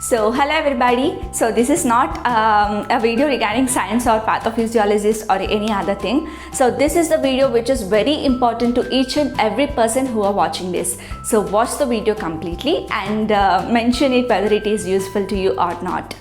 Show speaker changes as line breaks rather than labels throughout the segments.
So hello everybody. So this is not a video regarding science or pathophysiologist or any other thing. So this is the video which is very important to each and every person who are watching this. So watch the video completely and mention it whether it is useful to you or not.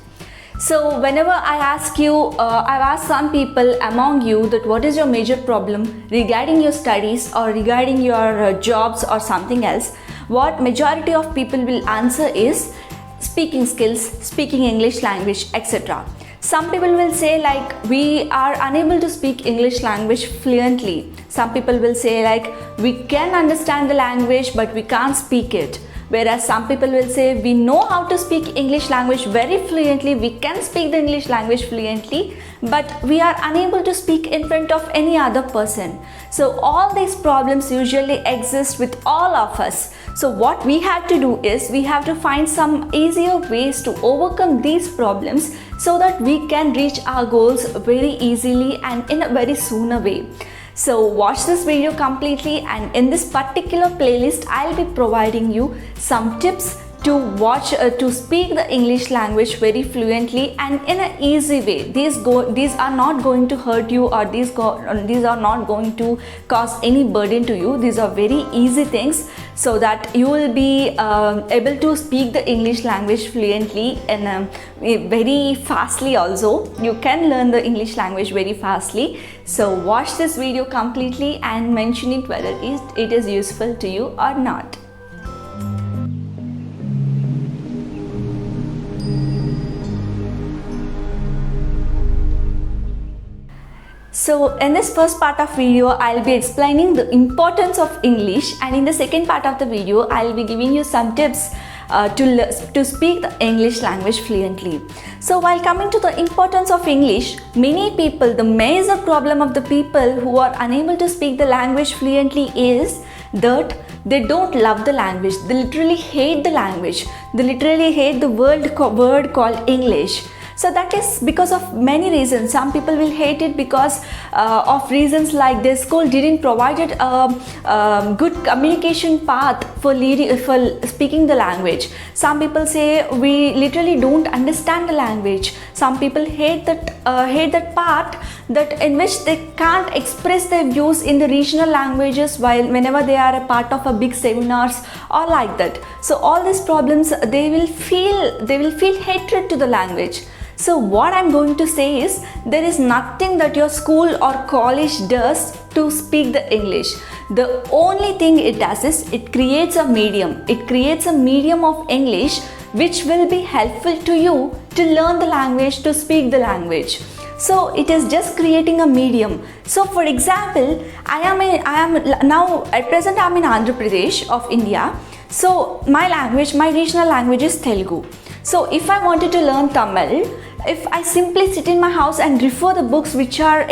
So whenever I ask you, I've asked some people among you that what is your major problem regarding your studies or regarding your jobs or something else. What majority of people will answer is speaking skills, speaking English language, etc. Some people will say like we are unable to speak English language fluently. Some people will say like we can understand the language but we can't speak it. Whereas some people will say we know how to speak English language very fluently, we can speak the English language fluently, but we are unable to speak in front of any other person. So all these problems usually exist with all of us. So what we have to do is we have to find some easier ways to overcome these problems so that we can reach our goals very easily and in a very sooner way. So watch this video completely, and in this particular playlist I'll be providing you some tips to speak the English language very fluently and in an easy way. These are not going to hurt you, or these are not going to cause any burden to you. These are very easy things so that you will be able to speak the English language fluently and very fastly also. You can learn the English language very fastly. So watch this video completely and mention it whether it is useful to you or not. So in this first part of video, I'll be explaining the importance of English, and in the second part of the video, I'll be giving you some tips to speak the English language fluently. So while coming to the importance of English, many people, the major problem of the people who are unable to speak the language fluently is that they don't love the language. They literally hate the language. They literally hate the word called English. So that is because of many reasons. Some people will hate it because of reasons like their school didn't provide a good communication path for speaking the language. Some people say we literally don't understand the language. Some people hate that part that in which they can't express their views in the regional languages whenever they are a part of a big seminars or like that. So all these problems, they will feel hatred to the language. So what I'm going to say is there is nothing that your school or college does to speak the English. The only thing it does is it creates a medium. It creates a medium of English which will be helpful to you to learn the language, to speak the language. So it is just creating a medium. So for example, I am now at present I'm in Andhra Pradesh of India. So my regional language is Telugu. So if I wanted to learn Tamil, if I simply sit in my house and refer the books which are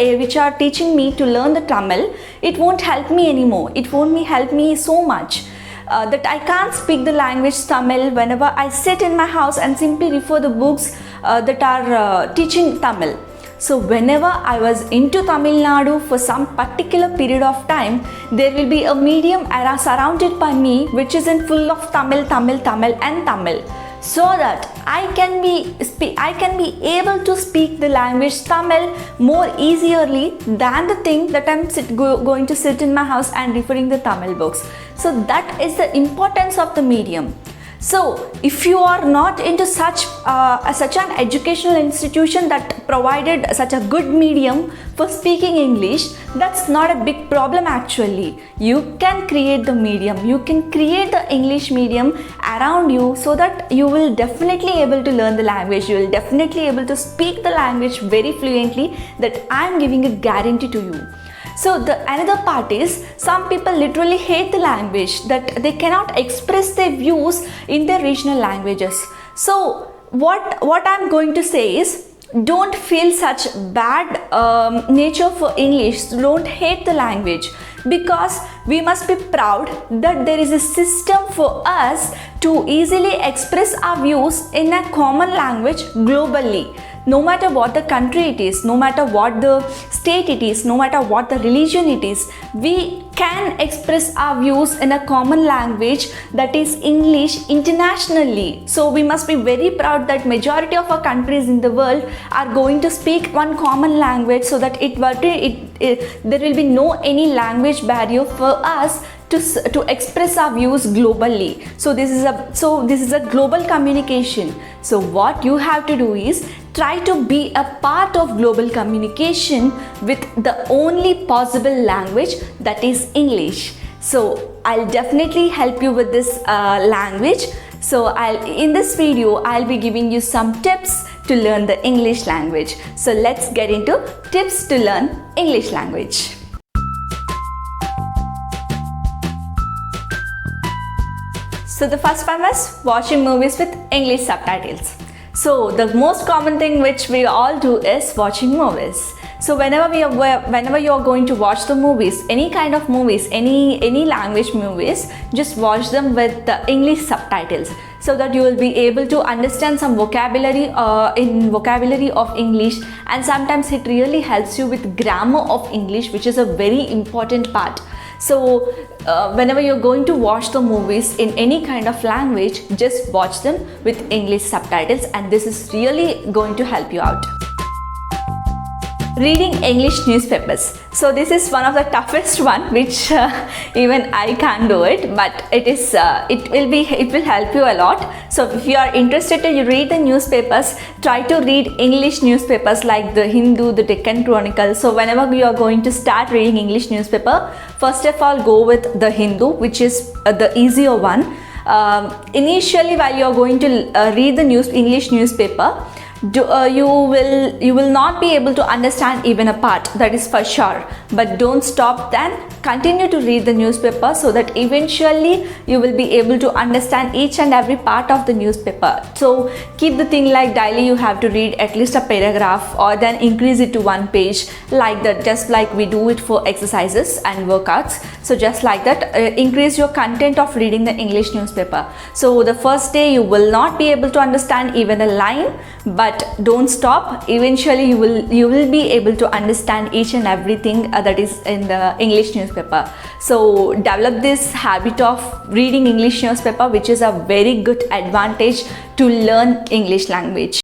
teaching me to learn the Tamil, it won't help me anymore. It won't help me so much that I can't speak the language Tamil whenever I sit in my house and simply refer the books that are teaching Tamil. So whenever I was into Tamil Nadu for some particular period of time, there will be a medium era surrounded by me which is in full of Tamil and Tamil. So that I can be able to speak the language Tamil more easily than the thing that I'm going to sit in my house and referring the Tamil books. So that is the importance of the medium. So if you are not into such an educational institution that provided such a good medium for speaking English, that's not a big problem actually. You can create the medium. You can create the English medium around you so that you will definitely able to learn the language. You will definitely able to speak the language very fluently. That I am giving a guarantee to you. So the another part is some people literally hate the language, that they cannot express their views in their regional languages. So what I'm going to say is don't feel such bad nature for English. Don't hate the language, because we must be proud that there is a system for us to easily express our views in a common language globally. no matter what the country it is, no matter what the state it is, no matter what the religion it is, we can express our views in a common language, that is English, internationally. So we must be very proud that majority of our countries in the world are going to speak one common language, so that there will be no any language barrier for us to express our views globally. So this is a global communication. So what you have to do is try to be a part of global communication with the only possible language, that is English. So I'll definitely help you with this language. So in this video I'll be giving you some tips to learn the English language. So let's get into tips to learn English language. So the first one was watching movies with English subtitles. So the most common thing which we all do is watching movies. So whenever you are going to watch the movies, any kind of movies, any language movies, just watch them with the English subtitles, so that you will be able to understand some vocabulary of English, and sometimes it really helps you with grammar of English, which is a very important part. So whenever you're going to watch the movies in any kind of language, just watch them with English subtitles, and this is really going to help you out. Reading English newspapers. So this is one of the toughest one, which even I can't do it, but it will help you a lot. So if you are interested to read the newspapers, try to read English newspapers like the Hindu, the Deccan Chronicle. So whenever you are going to start reading English newspaper, first of all go with the Hindu, which is the easier one. Initially, while you are going to read the English newspaper, you will not be able to understand even a part, that is for sure, but don't stop then. Continue to read the newspaper, so that eventually you will be able to understand each and every part of the newspaper. So keep the thing like daily you have to read at least a paragraph, or then increase it to one page, like that, just like we do it for exercises and workouts. So just like that, increase your content of reading the English newspaper. So the first day you will not be able to understand even a line, but don't stop. Eventually you will be able to understand each and everything that is in the English newspaper. So develop this habit of reading English newspaper, which is a very good advantage to learn English language.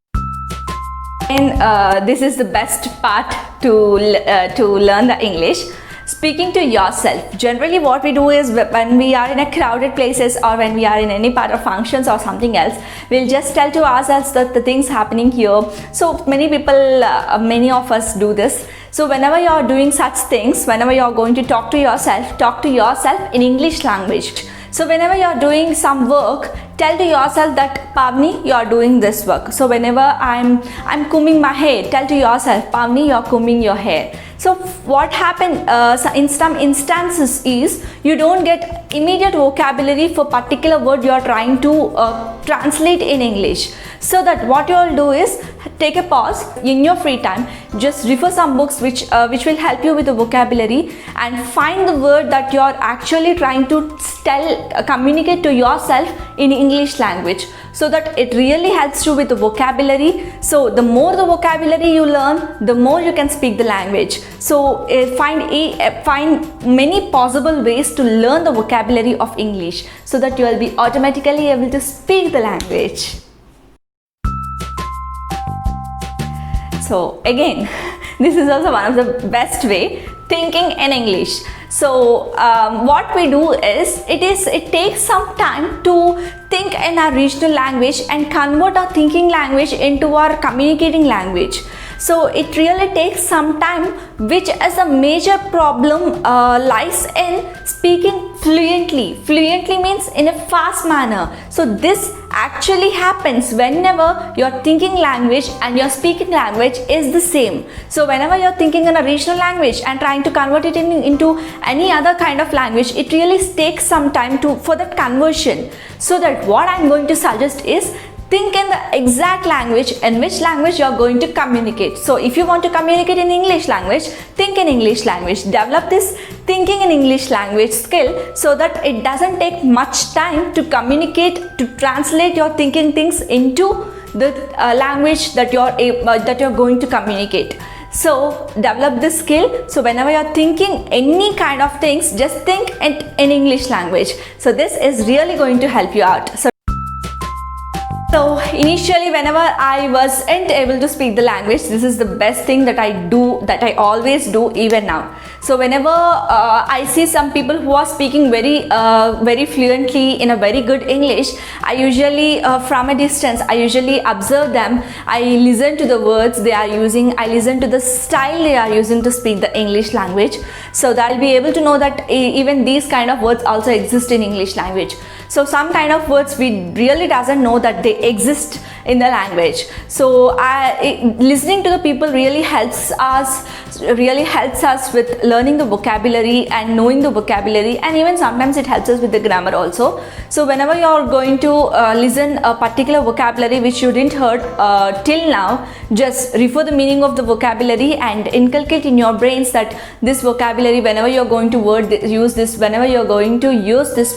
And this is the best part to learn the English. Speaking to yourself. Generally what we do is, when we are in a crowded places, or when we are in any part of functions or something else, we'll just tell to ourselves that the things happening here. So many people, many of us do this. So whenever you are doing such things, whenever you are going to talk to yourself in English language. So whenever you are doing some work, tell to yourself that Pavni, you are doing this work. So whenever I'm combing my hair, tell to yourself, Pavni, you are combing your hair. So what happened in some instances is, you don't get immediate vocabulary for particular word you are trying to translate in English. So that what you will do is, take a pause in your free time, just refer some books which will help you with the vocabulary, and find the word that you are actually trying to communicate to yourself in English language, so that it really helps you with the vocabulary. So the more the vocabulary you learn, the more you can speak the language. So find many possible ways to learn the vocabulary of English, so that you will be automatically able to speak the language. So again, this is also one of the best way, thinking in English. So what we do is, it takes some time to think in our regional language and convert our thinking language into our communicating language. So it really takes some time, which is a major problem lies in speaking fluently. Fluently means in a fast manner. So this actually happens whenever your thinking language and your speaking language is the same. So whenever you're thinking in a regional language and trying to convert it into any other kind of language, it really takes some time for that conversion. So that what I'm going to suggest is, think in the exact language in which language you are going to communicate. So if you want to communicate in English language, think in English language. Develop this thinking in English language skill so that it doesn't take much time to communicate, to translate your thinking things into the language that you're going to communicate. So develop this skill. So whenever you're thinking any kind of things, just think in English language. So this is really going to help you out. So initially, whenever I wasn't able to speak the language, this is the best thing that I do, that I always do even now. So whenever I see some people who are speaking very fluently in a very good English, I usually from a distance, I usually observe them. I listen to the words they are using. I listen to the style they are using to speak the English language. So that I'll be able to know that even these kind of words also exist in English language. So some kind of words we really doesn't know that they exist in the language. So listening to the people really helps us with learning the vocabulary and knowing the vocabulary, and even sometimes it helps us with the grammar also. So whenever you are going to listen a particular vocabulary which you didn't heard till now, just refer the meaning of the vocabulary and inculcate in your brains that this vocabulary, whenever you're going to use this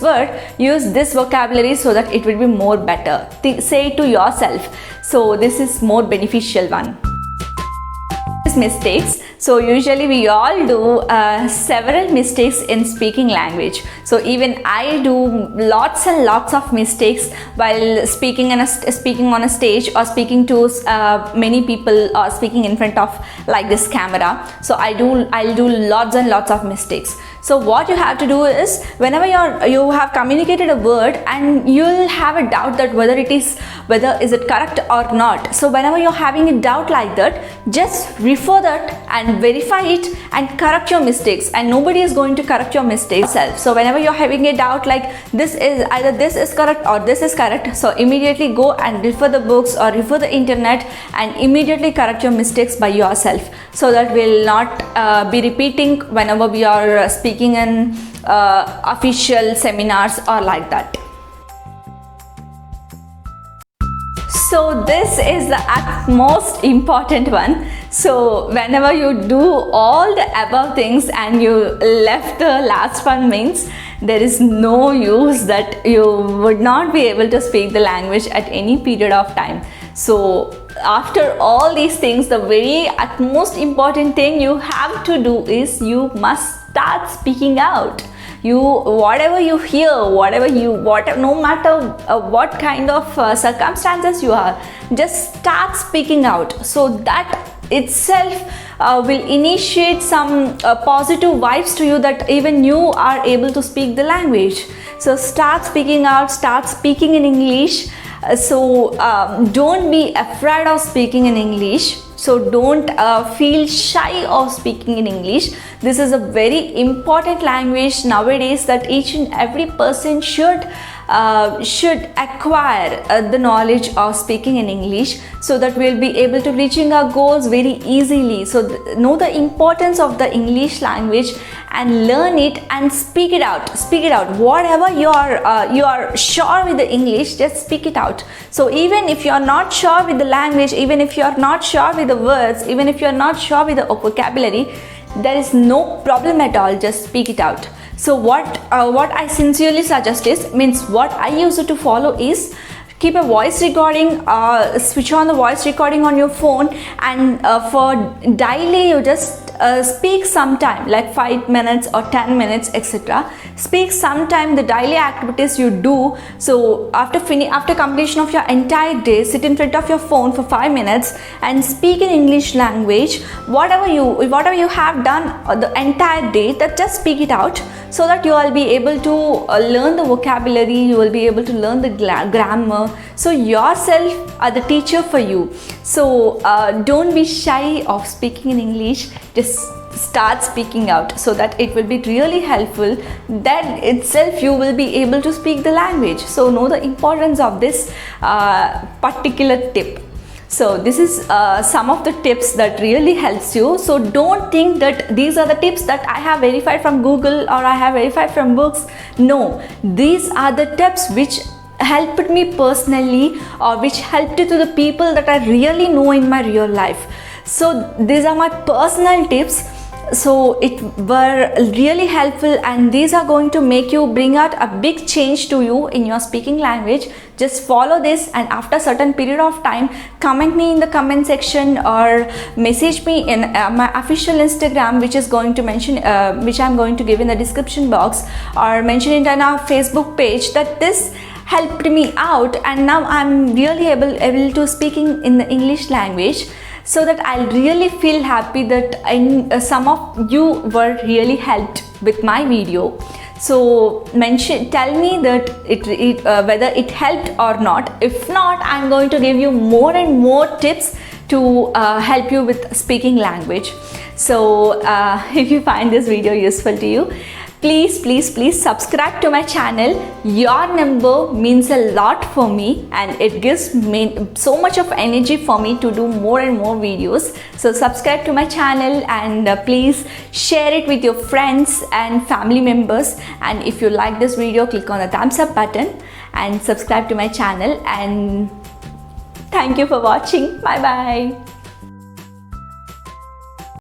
word, use this vocabulary so that it will be more better. Say it to yourself. So this is more beneficial one. Mistakes. So usually we all do several mistakes in speaking language. So even I do lots and lots of mistakes while speaking on a stage, or speaking to many people, or speaking in front of like this camera. So I'll do lots and lots of mistakes. So what you have to do is, whenever you have communicated a word and you'll have a doubt that whether is it correct or not. So whenever you're having a doubt like that, just refer that and verify it and correct your mistakes, and nobody is going to correct your mistakes yourself. So whenever you're having a doubt like this is correct or this is correct, so immediately go and refer the books or refer the internet and immediately correct your mistakes by yourself, so that we'll not be repeating whenever we are speaking in official seminars or like that. So this is the most important one. So whenever you do all the above things and you left the last one, means there is no use that you would not be able to speak the language at any period of time. So after all these things, the very utmost important thing you have to do is you must start speaking out. Whatever you hear, no matter what kind of circumstances you are, just start speaking out. So that itself will initiate some positive vibes to you, that even you are able to speak the language. So start speaking out, start speaking in English. So don't be afraid of speaking in English. So don't feel shy of speaking in English. This is a very important language nowadays that each and every person should acquire the knowledge of speaking in English, so that we'll be able to reaching our goals very easily. So know the importance of the English language and learn it and speak it out. Whatever you are sure with the English, just speak it out. So even if you are not sure with the language, even if you are not sure with the words, even if you are not sure with the vocabulary, there is no problem at all. Just speak it out. So what I sincerely suggest is, what I used to follow is, keep a voice recording, switch on the voice recording on your phone, and for daily you just speak sometime, like 5 minutes or 10 minutes, etc. Speak sometime the daily activities you do. So after completion of your entire day, sit in front of your phone for 5 minutes and speak in English language. Whatever you have done the entire day, that just speak it out, so that you will be able to learn the vocabulary, you will be able to learn the grammar. So yourself are the teacher for you. So don't be shy of speaking in English. Just start speaking out, so that it will be really helpful. Then itself you will be able to speak the language. So know the importance of this particular tip. So this is some of the tips that really helps you. So don't think that these are the tips that I have verified from Google or I have verified from books. No, these are the tips which helped me personally, or which helped to the people that I really know in my real life. So these are my personal tips. So it were really helpful, and these are going to make you bring out a big change to you in your speaking language. Just follow this, and after certain period of time, comment me in the comment section or message me in my official Instagram, which is going to mention which I'm going to give in the description box, or mention it on our Facebook page, that this helped me out and now I'm really able to speaking in the English language. So that I'll really feel happy that some of you were really helped with my video. So tell me that whether it helped or not. If not, I'm going to give you more and more tips to help you with speaking language. So if you find this video useful to you, please subscribe to my channel. Your number means a lot for me, and it gives me so much of energy for me to do more and more videos. So subscribe to my channel, and please share it with your friends and family members. And if you like this video, click on the thumbs up button and subscribe to my channel. And thank you for watching. Bye bye.